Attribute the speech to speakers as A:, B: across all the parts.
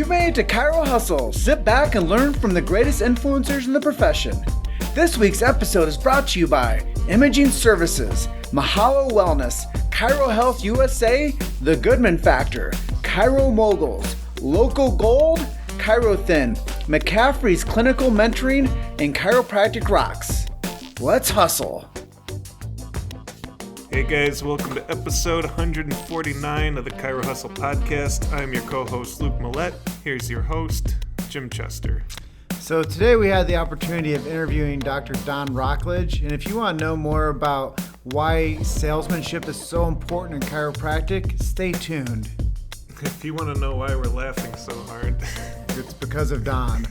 A: You've made it to Chiro Hustle. Sit back and learn from the greatest influencers in the profession. This week's episode is brought to you by Imaging Services, Mahalo Wellness, Chiro Health USA, The Goodman Factor, Chiro Moguls, Local Gold, Chiro Thin, McCaffrey's Clinical Mentoring, and Chiropractic Rocks. Let's hustle.
B: Hey guys, welcome to episode 149 of the Chiro Hustle podcast. I'm your co-host Luke Millette. Here's your host, Jim Chester.
A: So today we had the opportunity of interviewing Dr. Don Rocklage, and if you want to know more about why salesmanship is so important in chiropractic, stay tuned.
B: If you want to know why we're laughing so hard,
A: it's because of Don.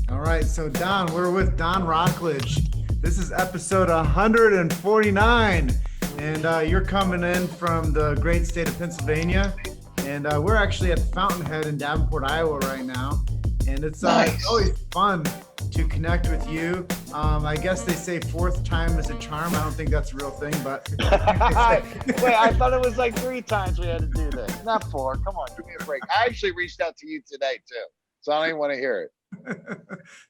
A: All right, so Don, we're with Don Rocklage. This is episode 149, and you're coming in from the great state of Pennsylvania, and we're actually at the Fountainhead in Davenport, Iowa right now, and it's always fun to connect with you. I guess they say fourth time is a charm. I don't think that's a real thing, but
C: wait, I thought it was like 3 times we had to do this, not 4. Come on, give me a break. I actually reached out to you today too, so I don't even want to hear it.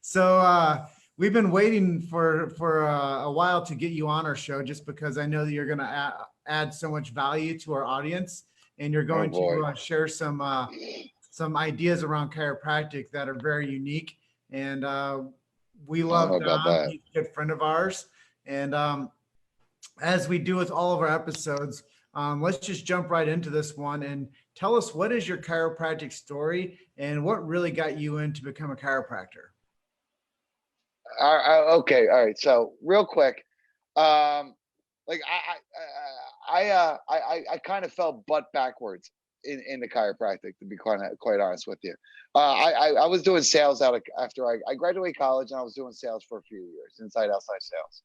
A: So we've been waiting for a while to get you on our show, just because I know that you're going to add so much value to our audience, and you're going to share some ideas around chiropractic that are very unique. And we love Don. He's a good friend of ours. And as we do with all of our episodes, let's just jump right into this one and tell us, what is your chiropractic story and what really got you in to become a chiropractor?
C: Okay, all right. So real quick, I kind of fell butt backwards in the chiropractic, to be quite honest with you. I was doing sales after I graduated college, and I was doing sales for a few years, inside outside sales.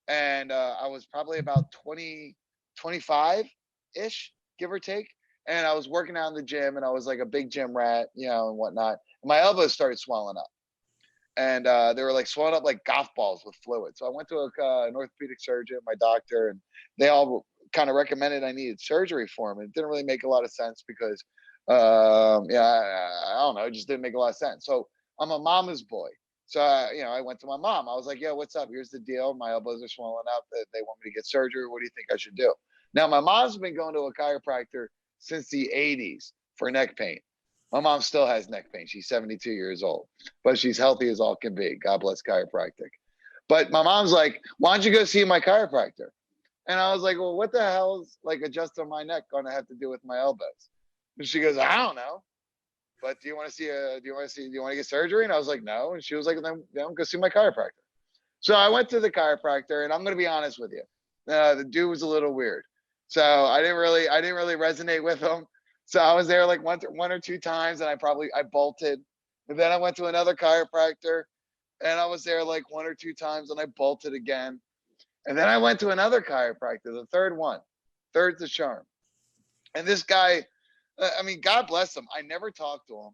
C: And I was probably about 25-ish, give or take. And I was working out in the gym, and I was like a big gym rat, and whatnot. And my elbows started swelling up. And they were like swollen up like golf balls with fluid. So I went to an orthopedic surgeon, my doctor, and they all kind of recommended I needed surgery for them. It didn't really make a lot of sense because, I don't know, it just didn't make a lot of sense. So I'm a mama's boy. So, I went to my mom. I was like, yeah, what's up? Here's the deal. My elbows are swollen up. They want me to get surgery. What do you think I should do? Now, my mom's been going to a chiropractor since the 80s for neck pain. My mom still has neck pain. She's 72 years old, but she's healthy as all can be. God bless chiropractic. But my mom's like, why don't you go see my chiropractor? And I was like, well, what the hell is like adjusting my neck going to have to do with my elbows? And she goes, I don't know. But do you want to get surgery? And I was like, no. And she was like, then go see my chiropractor. So I went to the chiropractor, and I'm going to be honest with you. The dude was a little weird. So I didn't really resonate with him. So I was there like one or two times, and I bolted. And then I went to another chiropractor, and I was there like 1 or 2 times, and I bolted again. And then I went to another chiropractor, the third one. Third's the charm. And this guy, God bless him. I never talked to him.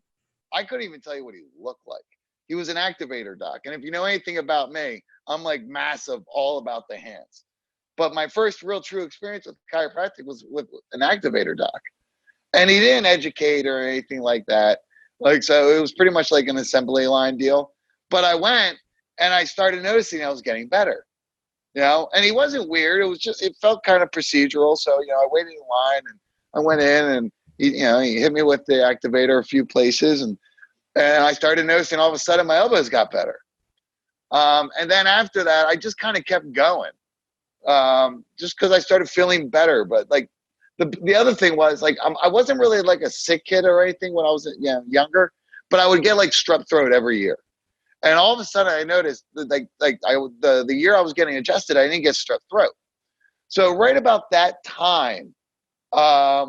C: I couldn't even tell you what he looked like. He was an activator doc. And if you know anything about me, I'm like massive, all about the hands. But my first real true experience with chiropractic was with an activator doc. And he didn't educate or anything like that. So it was pretty much like an assembly line deal. But I went, and I started noticing I was getting better, and he wasn't weird. It felt kind of procedural. So, I waited in line, and I went in, and he hit me with the activator a few places. And I started noticing all of a sudden my elbows got better. And then after that, I just kind of kept going, just because I started feeling better. But like, the other thing was, like, I wasn't really like a sick kid or anything when I was younger, but I would get like strep throat every year. And all of a sudden I noticed that the year I was getting adjusted, I didn't get strep throat. So right about that time, a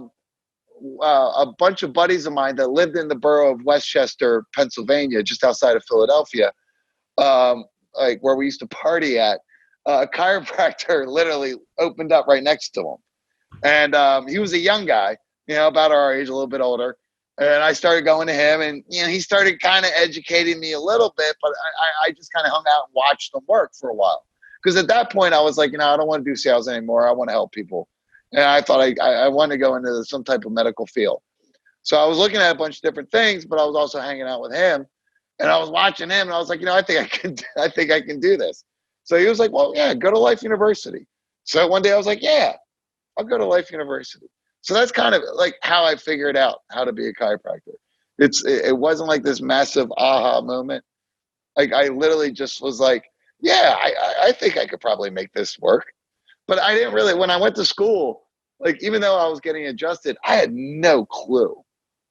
C: bunch of buddies of mine that lived in the borough of Westchester, Pennsylvania, just outside of Philadelphia, like where we used to party at, a chiropractor literally opened up right next to him. And he was a young guy, about our age, a little bit older. And I started going to him, and he started kind of educating me a little bit, but I just kind of hung out and watched him work for a while. Because at that point I was like, I don't want to do sales anymore. I want to help people. And I thought I wanted to go into some type of medical field. So I was looking at a bunch of different things, but I was also hanging out with him, and I was watching him, and I was like, I think I can do this. So he was like, well, yeah, go to Life University. So one day I was like, yeah, I'll go to Life University. So that's kind of like how I figured out how to be a chiropractor. It wasn't like this massive aha moment. Like I literally just was like, yeah, I think I could probably make this work. But I didn't really, when I went to school, like even though I was getting adjusted, I had no clue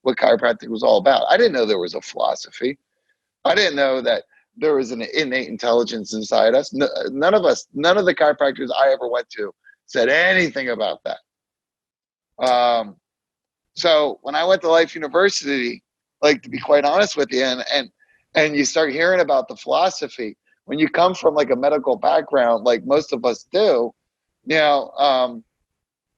C: what chiropractic was all about. I didn't know there was a philosophy. I didn't know that there was an innate intelligence inside us. None of the chiropractors I ever went to said anything about that. So when I went to Life University, like to be quite honest with you, and you start hearing about the philosophy, when you come from like a medical background, like most of us do,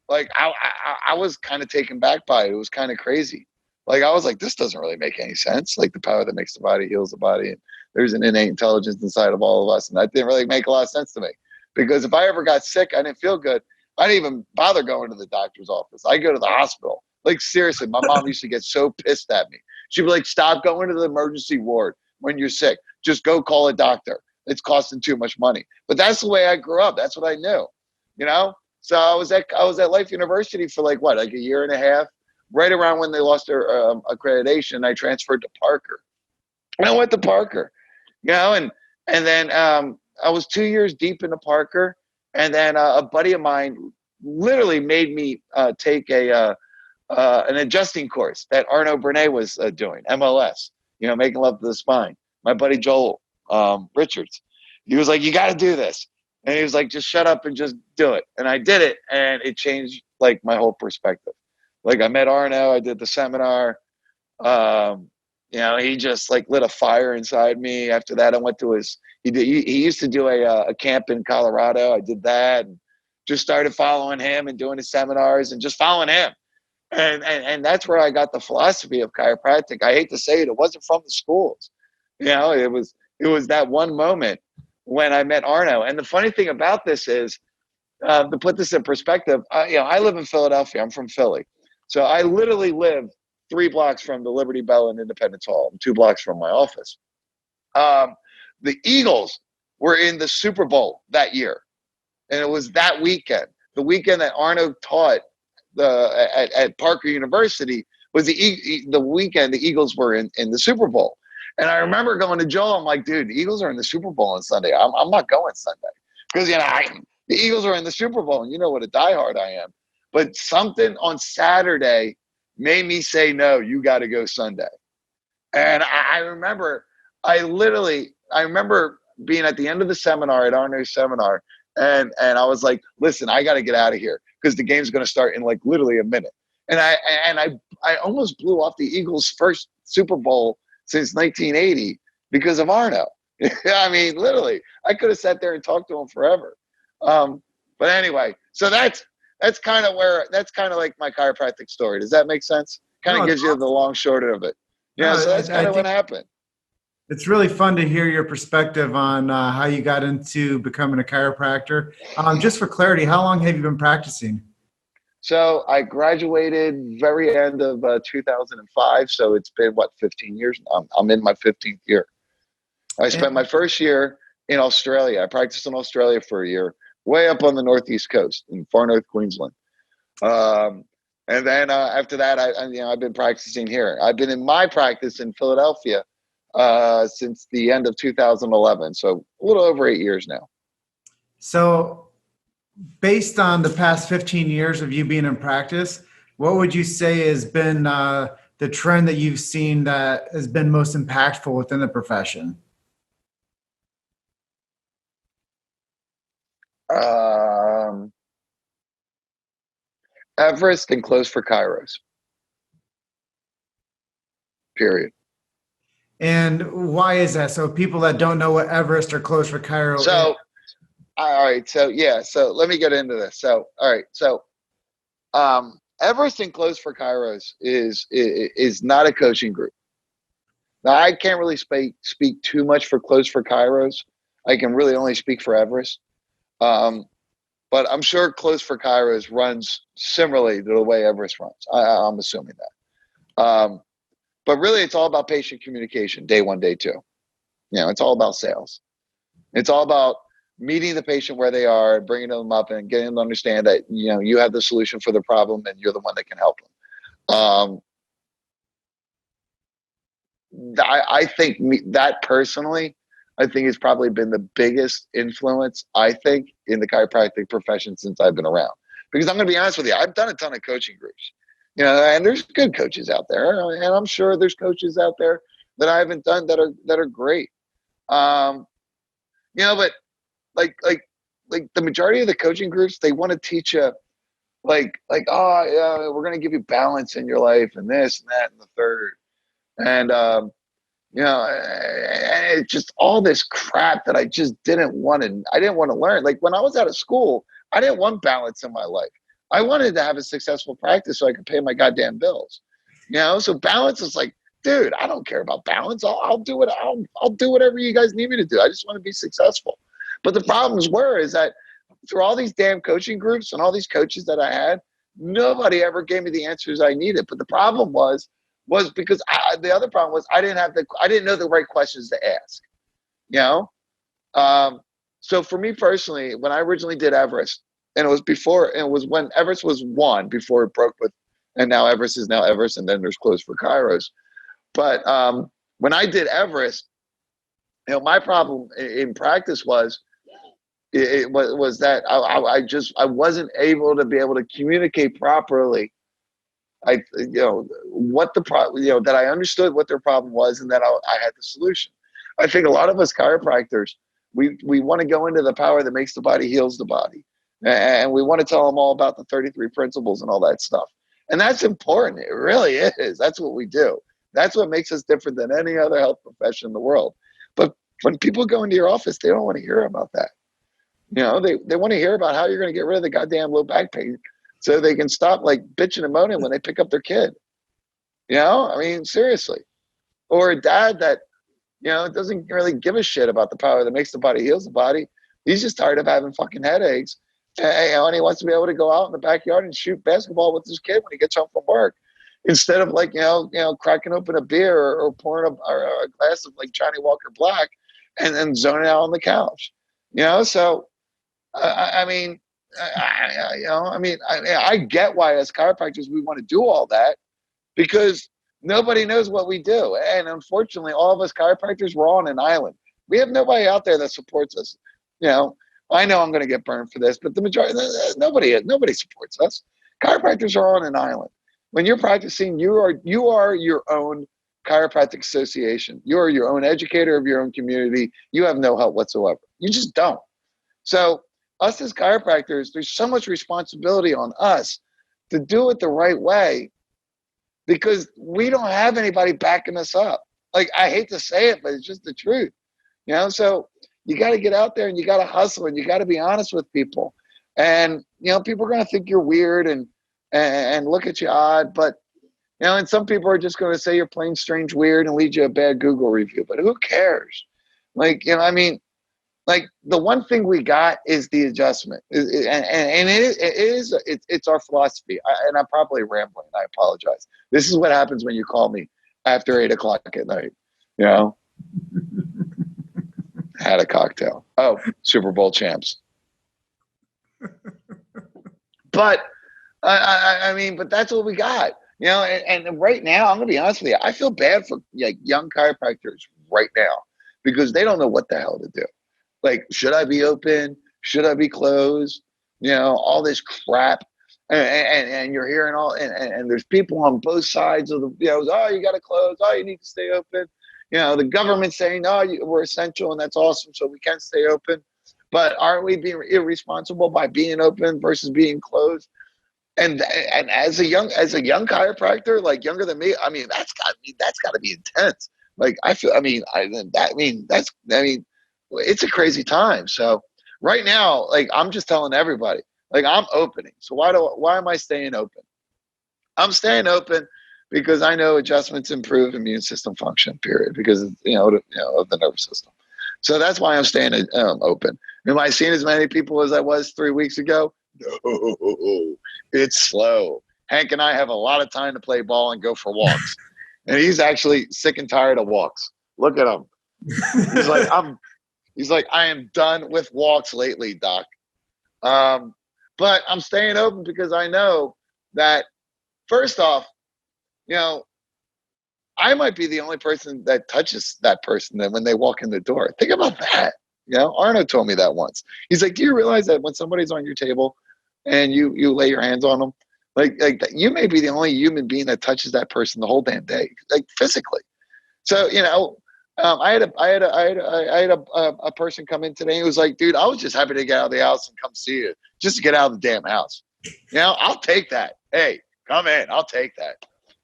C: like I was kind of taken back by it. It was kind of crazy. Like I was like, this doesn't really make any sense. Like the power that makes the body heals the body, and there's an innate intelligence inside of all of us, and that didn't really make a lot of sense to me. Because if I ever got sick, I didn't feel good, I didn't even bother going to the doctor's office. I go to the hospital. Like seriously, my mom used to get so pissed at me. She'd be like, stop going to the emergency ward when you're sick. Just go call a doctor. It's costing too much money. But that's the way I grew up. That's what I knew, So I was at Life University for like a year and a half. Right around when they lost their accreditation, I transferred to Parker. And I went to Parker, and then I was 2 years deep into Parker, and then a buddy of mine literally made me take an adjusting course that Arno Burnier was doing, MLS, making love to the spine. My buddy Joel Richards, he was like, you got to do this. And he was like, just shut up and just do it. And I did it, and it changed like my whole perspective. Like I met Arno, I did the seminar. He just like lit a fire inside me. After that, I went to he used to do a camp in Colorado. I did that and just started following him and doing his seminars and just following him. And that's where I got the philosophy of chiropractic. I hate to say it, it wasn't from the schools. It was that one moment when I met Arno. And the funny thing about this is, to put this in perspective, I live in Philadelphia. I'm from Philly. So I literally live 3 blocks from the Liberty Bell and Independence Hall, and 2 blocks from my office. The Eagles were in the Super Bowl that year. And it was that weekend. The weekend that Arno taught at Parker University was the weekend the Eagles were in the Super Bowl. And I remember going to Joel. I'm like, dude, the Eagles are in the Super Bowl on Sunday. I'm not going Sunday. Because, the Eagles are in the Super Bowl, and you know what a diehard I am. But something on Saturday made me say, no, you got to go Sunday. And I remember being at the end of the seminar at Arno's seminar, and I was like, listen, I got to get out of here because the game's going to start in like literally a minute. And I almost blew off the Eagles' first Super Bowl since 1980 because of Arno. I mean, literally, I could have sat there and talked to him forever. But anyway, so that's kind of like my chiropractic story. Does that make sense? Kind of gives you the long short of it. So that's kind of what happened.
A: It's really fun to hear your perspective on how you got into becoming a chiropractor. Just for clarity, how long have you been practicing?
C: So I graduated very end of 2005. So it's been 15 years? I'm in my 15th year. I spent my first year in Australia. I practiced in Australia for a year, way up on the northeast coast in far north Queensland. And then after that, I've been practicing here. I've been in my practice in Philadelphia since the end of 2011. So a little over 8 years now.
A: So based on the past 15 years of you being in practice, what would you say has been the trend that you've seen that has been most impactful within the profession?
C: Everest and close for Chiros. Period.
A: And why is that? So people that don't know what Everest or close for Chiro is.
C: So, all right. So, yeah. So let me get into this. So, all right. So, Everest and close for Chiros is not a coaching group. Now, I can't really speak too much for close for Chiros. I can really only speak for Everest. But I'm sure close for Chiros runs similarly to the way Everest runs. I'm assuming But really, it's all about patient communication, day one, day two. It's all about sales. It's all about meeting the patient where they are, bringing them up and getting them to understand that, you have the solution for the problem and you're the one that can help them. I think that personally, I think has probably been the biggest influence, I think, in the chiropractic profession since I've been around. Because I'm going to be honest with you, I've done a ton of coaching groups, and there's good coaches out there, and I'm sure there's coaches out there that I haven't done that are great. But like the majority of the coaching groups, they want to teach you like, oh yeah, we're going to give you balance in your life and this and that and the third. And, and it's just all this crap that I just didn't want to learn. Like when I was out of school, I didn't want balance in my life. I wanted to have a successful practice so I could pay my goddamn bills. So balance is like, dude, I don't care about balance. I'll do it. I'll do whatever you guys need me to do. I just want to be successful. But the problems is that through all these damn coaching groups and all these coaches that I had, nobody ever gave me the answers I needed. But the problem was because the other problem was I didn't know the right questions to ask. So for me personally, when I originally did Everest, and it was when Everest was one before it broke with, and now Everest is now Everest, and then there's closed for Kairos. But when I did Everest, my problem in practice was that I wasn't able to be able to communicate properly. That I understood what their problem was and that I had the solution. I think a lot of us chiropractors, we want to go into the power that makes the body heals the body. And we want to tell them all about the 33 principles and all that stuff. And that's important. It really is. That's what we do. That's what makes us different than any other health profession in the world. But when people go into your office, they don't want to hear about that. They want to hear about how you're going to get rid of the goddamn low back pain so they can stop like bitching and moaning when they pick up their kid. Seriously. Or a dad that, doesn't really give a shit about the power that makes the body heals the body. He's just tired of having fucking headaches. And he wants to be able to go out in the backyard and shoot basketball with his kid when he gets home from work. Instead of like, cracking open a beer or pouring a glass of like Johnny Walker Black and then zoning out on the couch. So, I get why as chiropractors we want to do all that because nobody knows what we do. And unfortunately, all of us chiropractors, we're on an island. We have nobody out there that supports us. I know I'm going to get burned for this, but the majority, nobody supports us. Chiropractors are on an island. When you're practicing, you are your own chiropractic association. You are your own educator of your own community. You have no help whatsoever. You just don't. So us as chiropractors, there's so much responsibility on us to do it the right way because we don't have anybody backing us up. Like, I hate to say it, but it's just the truth. So you got to get out there and you got to hustle and you got to be honest with people. And, people are going to think you're weird and look at you odd, but, and some people are just going to say you're plain strange weird and lead you a bad Google review, but who cares? Like, like the one thing we got is the adjustment, it's our philosophy. And I'm probably rambling. I apologize. This is what happens when you call me after 8:00 at night. Had a cocktail. Oh, Super Bowl champs. But but that's what we got. And right now, I'm gonna be honest with you. I feel bad for like young chiropractors right now because they don't know what the hell to do. Like, should I be open? Should I be closed? All this crap. And you're hearing and there's people on both sides of the, oh, you got to close. Oh, you need to stay open. The government saying, oh, we're essential and that's awesome. So we can stay open. But aren't we being irresponsible by being open versus being closed? And as a young chiropractor, like younger than me, that's got to be intense. Like I feel, it's a crazy time. So right now, like I'm just telling everybody, like I'm opening. So why am I staying open? I'm staying open because I know adjustments improve immune system function, period, because of the nervous system. So that's why I'm staying open. Am I seeing as many people as I was 3 weeks ago? No, it's slow. Hank and I have a lot of time to play ball and go for walks. And he's actually sick and tired of walks. Look at him. He's like, I am done with walks lately, Doc. But I'm staying open because I know that, first off, you know, I might be the only person that touches that person then when they walk in the door. Think about that. You know, Arno told me that once. He's like, do you realize that when somebody's on your table and you lay your hands on them, like you may be the only human being that touches that person the whole damn day, like physically. So, you know, I had a person come in today. He was like, dude, I was just happy to get out of the house and come see you, just to get out of the damn house. You know, I'll take that. Hey, come in. I'll take that.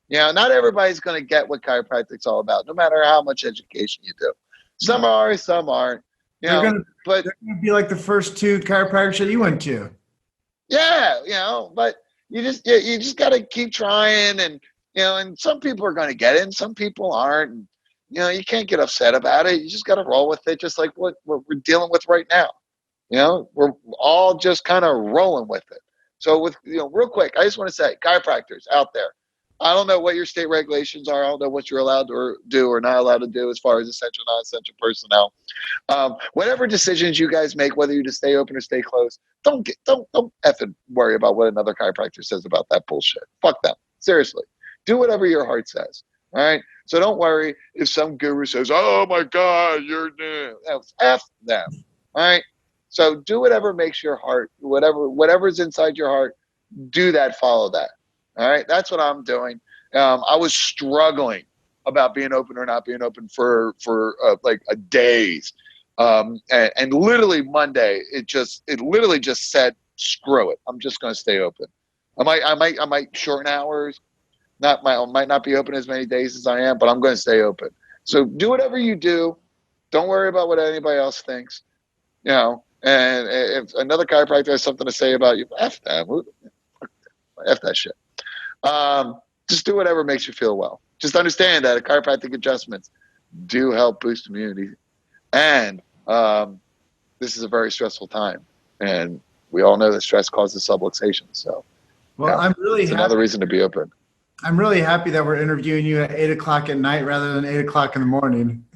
C: You know, not everybody's going to get what chiropractic's all about, no matter how much education you do. Some are, some aren't. You know, but
A: they're gonna be like the first 2 chiropractors that you went to.
C: Yeah, you know, but you just got to keep trying, and you know, and some people are going to get it, and some people aren't. And, you know, you can't get upset about it. You just got to roll with it, just like what we're dealing with right now. You know, we're all just kind of rolling with it. So, with real quick, I just want to say, chiropractors out there, I don't know what your state regulations are. I don't know what you're allowed to do or not allowed to do as far as essential, non-essential personnel. Whatever decisions you guys make, whether you just stay open or stay closed, don't effing worry about what another chiropractor says about that bullshit. Fuck them. Seriously. Do whatever your heart says. All right? So don't worry if some guru says, oh my God, you're new. F them. All right? So do whatever makes your heart, whatever's inside your heart, do that, follow that. All right? That's what I'm doing. I was struggling about being open or not being open for like a days. And literally Monday, it literally just said, screw it. I'm just going to stay open. I might shorten hours. Might not be open as many days as I am, but I'm going to stay open. So do whatever you do. Don't worry about what anybody else thinks. You know, and if another chiropractor has something to say about you, F them. F that shit. Just do whatever makes you feel well. Just understand that chiropractic adjustments do help boost immunity. And this is a very stressful time. And we all know that stress causes subluxation. So,
A: well, yeah, I'm really
C: it's another reason to be open.
A: I'm really happy that we're interviewing you at 8 o'clock at night rather than 8 o'clock in the morning.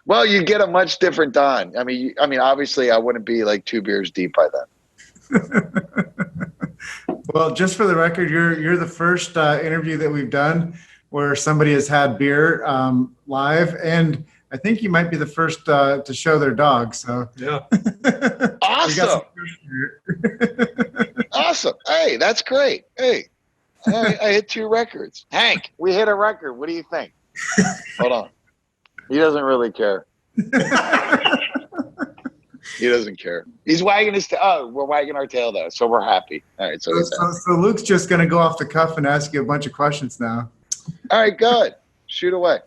C: Well, you get a much different Don. I mean, obviously, I wouldn't be like 2 beers deep by then.
A: Well, just for the record, you're the first interview that we've done where somebody has had beer live, and I think you might be the first to show their dog. So
B: yeah,
C: awesome, awesome. Hey, that's great. Hey, I hit 2 records. Hank, we hit a record. What do you think? Hold on. He doesn't really care. He doesn't care. He's wagging his tail. Oh, we're wagging our tail though, so we're happy. All right, so
A: Luke's just going to go off the cuff and ask you a bunch of questions now.
C: All right, good. Shoot away.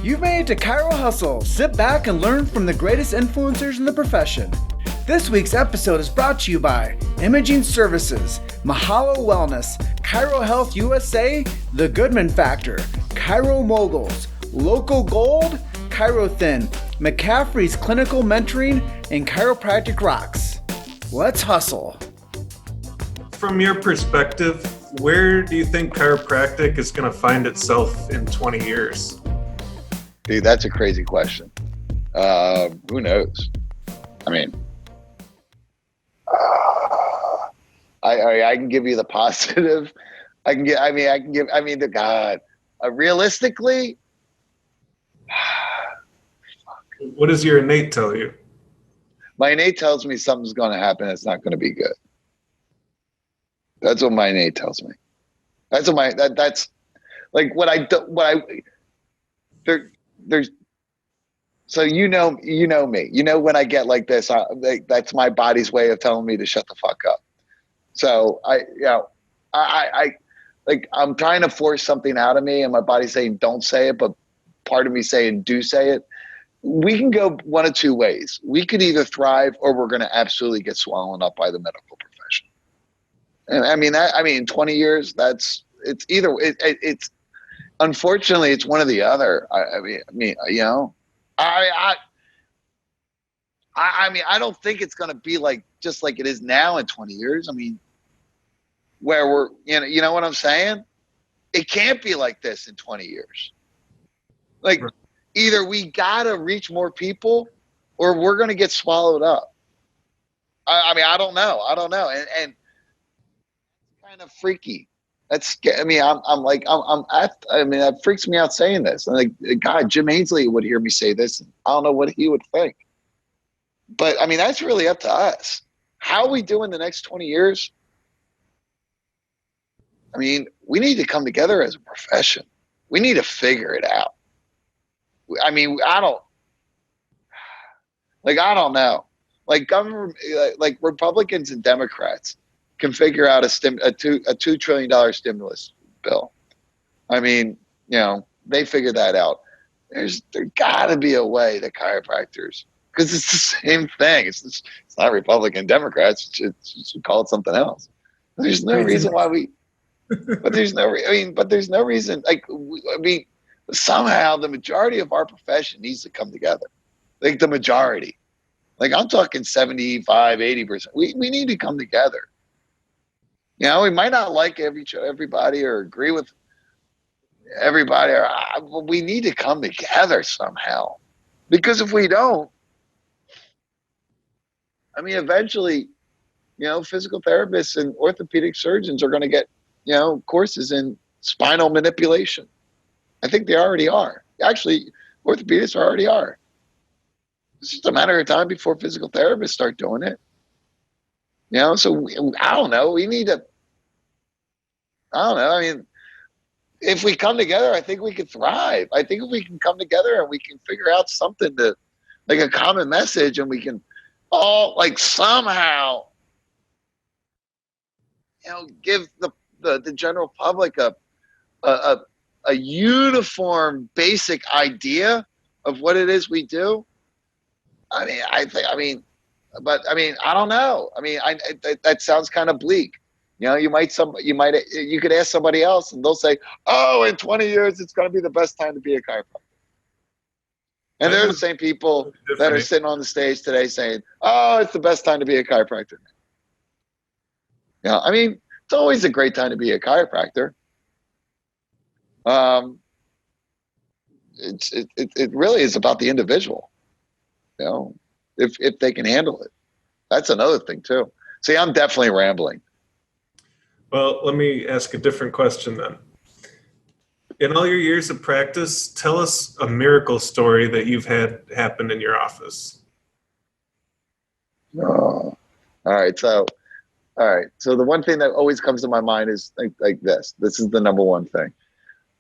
D: You've made it to Chiro Hustle. Sit back and learn from the greatest influencers in the profession. This week's episode is brought to you by Imaging Services, Mahalo Wellness, Chiro Health USA, The Goodman Factor, Chiro Moguls, Local Gold, Chiro Thin, McCaffrey's Clinical Mentoring, and Chiropractic Rocks. Let's hustle.
B: From your perspective, where do you think chiropractic is going to find itself in 20 years?
C: Dude, that's a crazy question. Who knows? I mean, I can give you the positive. Realistically,
B: what does your innate tell you?
C: My innate tells me something's going to happen. It's not going to be good. That's what my innate tells me. That's what that's like what I do. There's. So you know me. You know when I get like this, that's my body's way of telling me to shut the fuck up. So I'm trying to force something out of me, and my body's saying don't say it, but part of me saying do say it. We can go one of 2 ways. We could either thrive, or we're going to absolutely get swallowed up by the medical profession. And in 20 years, it's unfortunately it's one or the other. I mean, I don't think it's going to be like just like it is now in 20 years. I mean, where we're, you know what I'm saying? It can't be like this in 20 years. Like, either we got to reach more people or we're going to get swallowed up. I mean, I don't know. And kind of freaky. That's, I mean, I mean, that freaks me out saying this. Like, God, Jim Ainsley would hear me say this. And I don't know what he would think. But I mean, that's really up to us. How we do in the next 20 years? I mean, we need to come together as a profession. We need to figure it out. I mean, I don't know. Like government, like Republicans and Democrats can figure out a $2 trillion stimulus bill. I mean, they figured that out. There gotta be a way that chiropractors, because it's the same thing. It's not Republican, Democrats. It's call it something else. There's no reason why we. But there's no reason. Like, I mean, somehow the majority of our profession needs to come together. Like the majority. Like I'm talking 75, 80%. We need to come together. We might not like everybody or agree with everybody, but we need to come together somehow. Because if we don't, I mean, eventually, physical therapists and orthopedic surgeons are going to get, courses in spinal manipulation. I think they already are. Actually, orthopedists already are. It's just a matter of time before physical therapists start doing it. So I don't know. We need to, I don't know. I mean, if we come together, I think we could thrive. I think if we can come together and we can figure out something like a common message, and we can all like somehow, give the general public a uniform basic idea of what it is we do. I mean, I don't know. I mean, that sounds kind of bleak. You could ask somebody else and they'll say, oh, in 20 years, it's going to be the best time to be a chiropractor. And they're the same people that are sitting on the stage today saying, oh, it's the best time to be a chiropractor. I mean, it's always a great time to be a chiropractor. It really is about the individual, if they can handle it. That's another thing too. See, I'm definitely rambling.
B: Well, let me ask a different question then. In all your years of practice, tell us a miracle story that you've had happen in your office.
C: Oh, all right. So the one thing that always comes to my mind is like this. This is the number one thing.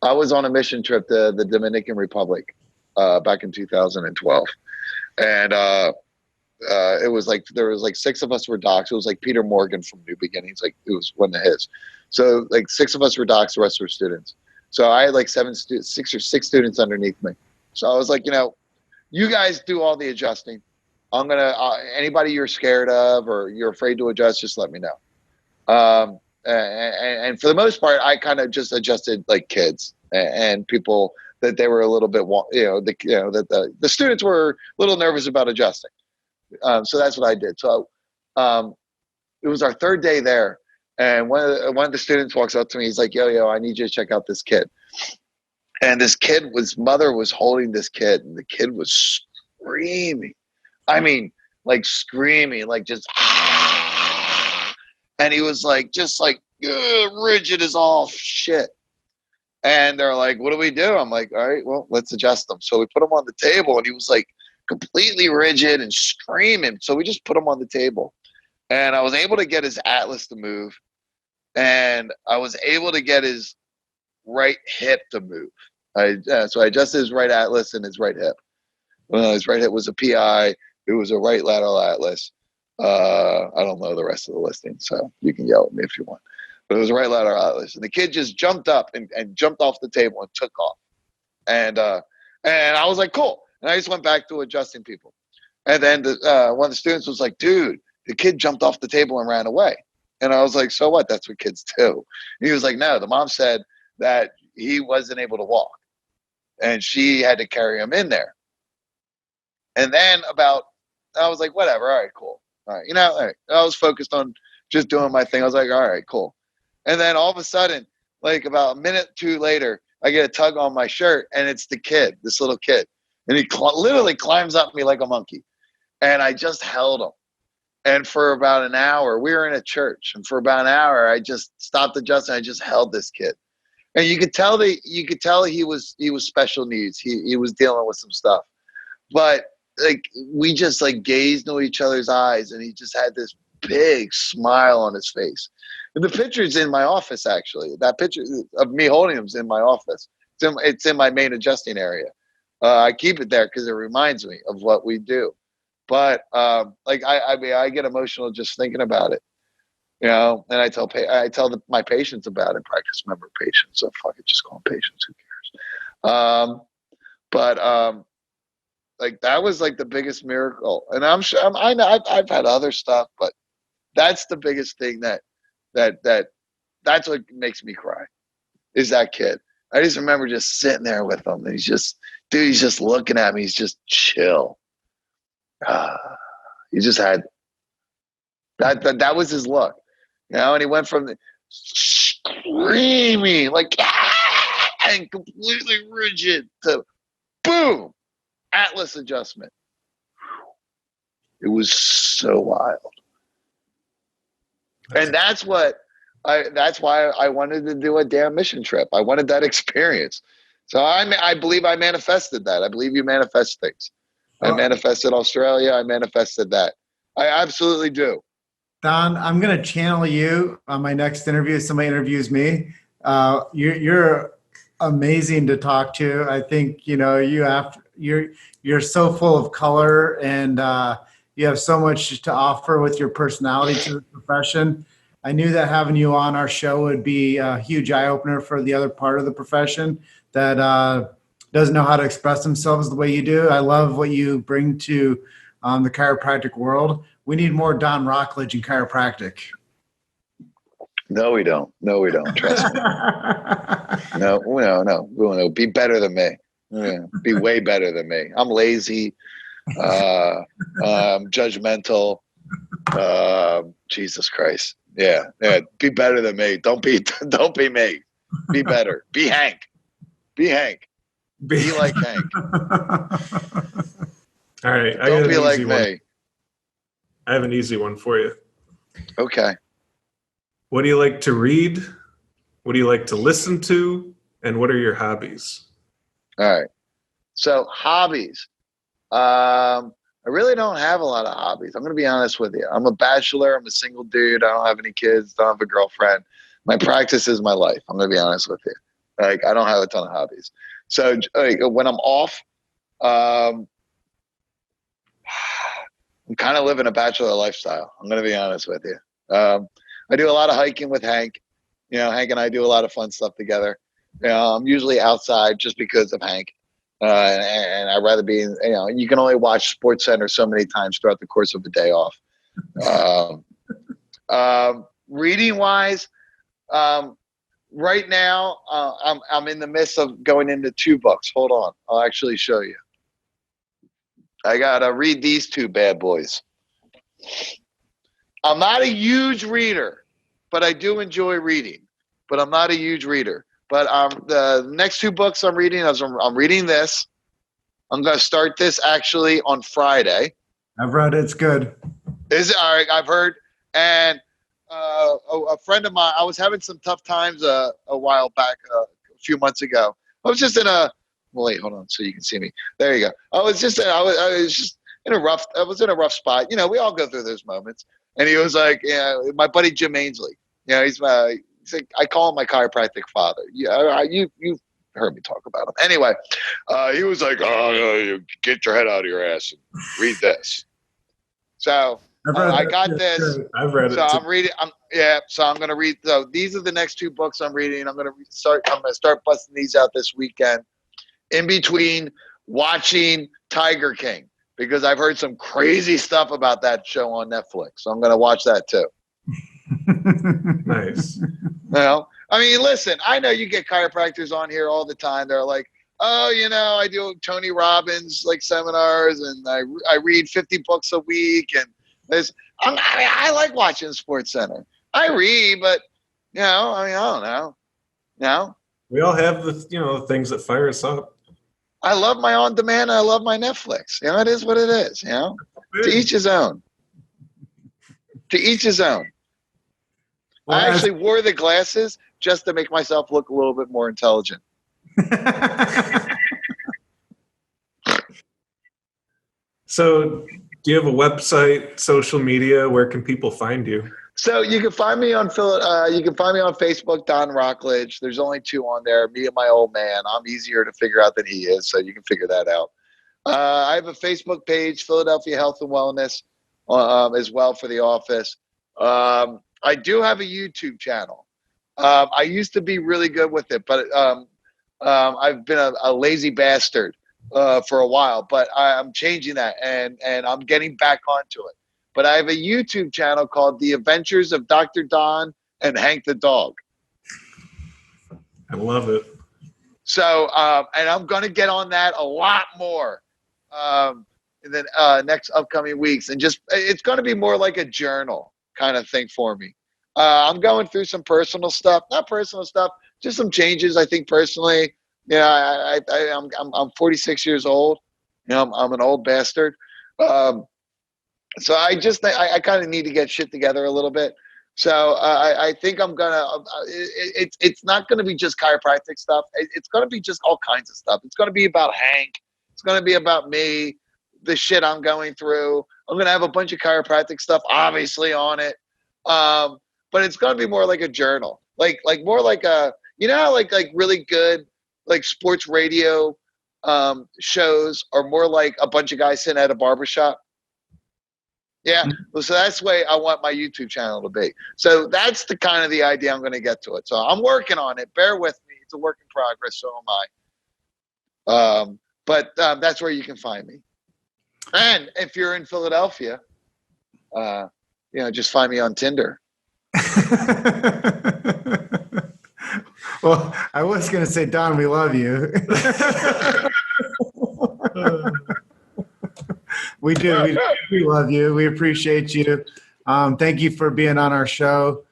C: I was on a mission trip to the Dominican Republic back in 2012. And it was like, there was like 6 of us were docs. It was like Peter Morgan from New Beginnings. Like it was one of his. So like 6 of us were docs, the rest were students. So I had like 6 or 6 students underneath me. So I was like, you guys do all the adjusting. I'm going to, anybody you're scared of or you're afraid to adjust, just let me know. And for the most part, I kind of just adjusted like kids and people that they were a little bit, that the students were a little nervous about adjusting. So that's what I did. So it was our 3rd day there. And one of the students walks up to me. He's like, yo, I need you to check out this kid. And this kid, his mother was holding this kid, and the kid was screaming. I mean, like screaming, like just, and he was like, just like rigid as all shit. And they're like, what do we do? I'm like, all right, well, let's adjust him. So we put him on the table, and he was like completely rigid and screaming. So we just put him on the table, and I was able to get his atlas to move, and I was able to get his right hip to move. So I adjusted his right atlas and his right hip. His right hip was a PI. It was a right lateral atlas. I don't know the rest of the listing, so you can yell at me if you want. But it was a right lateral atlas. And the kid just jumped up and jumped off the table and took off. And I was like, cool. And I just went back to adjusting people. And then one of the students was like, dude, the kid jumped off the table and ran away. And I was like, so what? That's what kids do. And he was like, no, the mom said that he wasn't able to walk. And she had to carry him in there. And then about I was like, whatever. All right, cool. All right. All right. I was focused on just doing my thing. I was like, all right, cool. And then all of a sudden, like about a minute or two later, I get a tug on my shirt, and it's the kid, this little kid. And he literally climbs up me like a monkey. And I just held him. And for about an hour, we were in a church. And for about an hour, I just stopped adjusting. I just held this kid. And you could tell he was special needs. He was dealing with some stuff. But like we just like gazed into each other's eyes, and he just had this big smile on his face. And the picture's in my office, actually. That picture of me holding him's in my office. It's in my main adjusting area. I keep it there because it reminds me of what we do. But like I mean, I get emotional just thinking about it, and I tell my patients about it, practice member patients. So fuck it, just call them patients. Who cares? But like that was like the biggest miracle, and I'm sure I've had other stuff, but that's the biggest thing that's what makes me cry is that kid. I just remember just sitting there with him, and he's just looking at me. He's just chill. He just had that was his look, and he went from the screaming like and completely rigid to boom, Atlas adjustment. It was so wild. And that's why I wanted to do a damn mission trip. I wanted that experience. So I believe I manifested that. I believe you manifest things. I manifested Australia. I manifested that. I absolutely do.
A: Don, I'm going to channel you on my next interview. If somebody interviews me, you're amazing to talk to. I think, you're so full of color, and you have so much to offer with your personality to the profession. I knew that having you on our show would be a huge eye opener for the other part of the profession that doesn't know how to express themselves the way you do. I love what you bring to the chiropractic world. We need more Don Rocklage in chiropractic.
C: No, we don't. Trust me. No. Be better than me. Yeah, be way better than me. I'm lazy. I'm judgmental. Jesus Christ. Yeah. Be better than me. Don't be me. Be better. Be Hank. Be like Hank.
B: All right.
C: Don't be like me.
B: I have an easy one for you.
C: Okay.
B: What do you like to read? What do you like to listen to? And what are your hobbies?
C: All right. So hobbies. I really don't have a lot of hobbies. I'm going to be honest with you. I'm a bachelor. I'm a single dude. I don't have any kids. Don't have a girlfriend. My practice is my life. I'm going to be honest with you. Like, I don't have a ton of hobbies. So when I'm off, I'm kind of living a bachelor lifestyle. I'm going to be honest with you. I do a lot of hiking with Hank. Hank and I do a lot of fun stuff together. I'm usually outside just because of Hank. And I'd rather be in, you can only watch Sports Center so many times throughout the course of a day off. Reading wise, right now, I'm in the midst of going into 2 books. Hold on. I'll actually show you. I got to read these 2 bad boys. I'm not a huge reader, but I do enjoy reading. But I'm not a huge reader. But the next 2 books I'm reading, I'm reading this. I'm going to start this actually on Friday.
A: I've read it. It's good.
C: Is it? All right, I've heard. And a friend of mine, I was having some tough times a while back, a few months ago. I was just in a – wait, hold on so you can see me. There you go. I was just in a rough spot. We all go through those moments. And he was like, my buddy Jim Ainsley. He's like, I call him my chiropractic father. Yeah, you heard me talk about him. Anyway, he was like, "Oh, get your head out of your ass and read this." So I got this.
B: I've read it.
C: So I'm reading. So I'm going to read. So these are the next 2 books I'm reading. I'm going to start busting these out this weekend. In between watching Tiger King, because I've heard some crazy stuff about that show on Netflix. So I'm going to watch that too.
B: Nice.
C: I mean, listen, I know you get chiropractors on here all the time. They're like, oh, I do Tony Robbins like seminars, and I read 50 books a week, and I like watching Sports Center. I read, but I don't know. No,
B: we all have the things that fire us up.
C: I love my on demand. I love my Netflix. It is what it is. To each his own. To each his own.
A: Well,
C: I actually wore the glasses just to make myself look a little bit more intelligent.
B: So, do you have a website, social media? Where can people find you?
C: So you can find me on Facebook, Don Rocklage. There's only 2 on there, me and my old man. I'm easier to figure out than he is, so you can figure that out. I have a Facebook page, Philadelphia Health and Wellness, as well for the office. I do have a YouTube channel. I used to be really good with it, but I've been a lazy bastard for a while. But I'm changing that, and I'm getting back onto it. But I have a YouTube channel called The Adventures of Dr. Don and Hank the Dog.
B: I love it.
C: So, and I'm going to get on that a lot more in the next upcoming weeks. And it's going to be more like a journal kind of thing for me. I'm going through some personal stuff, not personal stuff, just some changes. I think personally, I'm 46 years old. I'm an old bastard. So I kind of need to get shit together a little bit. So I think I'm gonna. It's not gonna be just chiropractic stuff. It's gonna be just all kinds of stuff. It's gonna be about Hank. It's gonna be about me, the shit I'm going through. I'm gonna have a bunch of chiropractic stuff, obviously, on it. But it's gonna be more like a journal, like more like a like really good like sports radio shows are more like a bunch of guys sitting at a barbershop. Yeah, well, so that's the way I want my YouTube channel to be. So that's the kind of the idea I'm going to get to it. So I'm working on it. Bear with me. It's a work in progress. So am I. But that's where you can find me. And if you're in Philadelphia, just find me on Tinder.
A: Well, I was going to say, Don, we love you. We do. We love you. We appreciate you. Thank you for being on our show.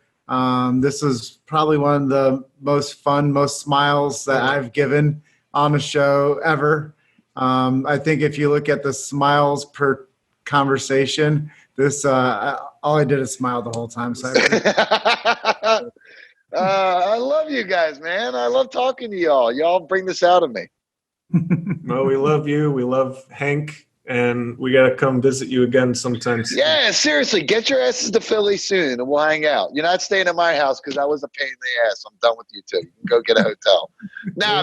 A: This is probably one of the most fun, most smiles that I've given on a show ever. I think if you look at the smiles per conversation, this all I did is smile the whole time. So
C: I love you guys, man. I love talking to y'all. Y'all bring this out of me.
B: Well, we love you. We love Hank. And we got to come visit you again sometime soon.
C: Yeah, seriously, get your asses to Philly soon and we'll hang out. You're not staying at my house because that was a pain in the ass. I'm done with you two. You can go get a hotel.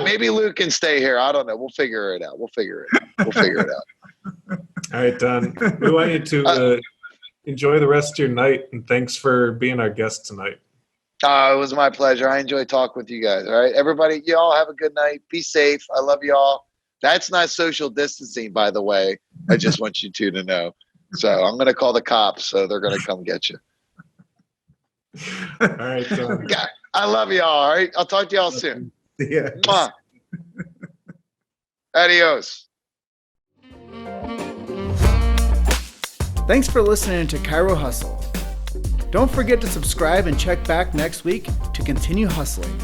C: Maybe Luke can stay here. I don't know. We'll figure it out. We'll figure it out.
B: All right, Don. We want you to enjoy the rest of your night, and thanks for being our guest tonight.
C: It was my pleasure. I enjoyed talking with you guys. All right, everybody, y'all have a good night. Be safe. I love y'all. That's not social distancing, by the way. I just want you two to know. So I'm going to call the cops, so they're going to come get you.
B: All right.
C: I love y'all. All right. I'll talk to y'all soon.
A: Yeah.
C: Mwah. Adios.
D: Thanks for listening to Chiro Hustle. Don't forget to subscribe and check back next week to continue hustling.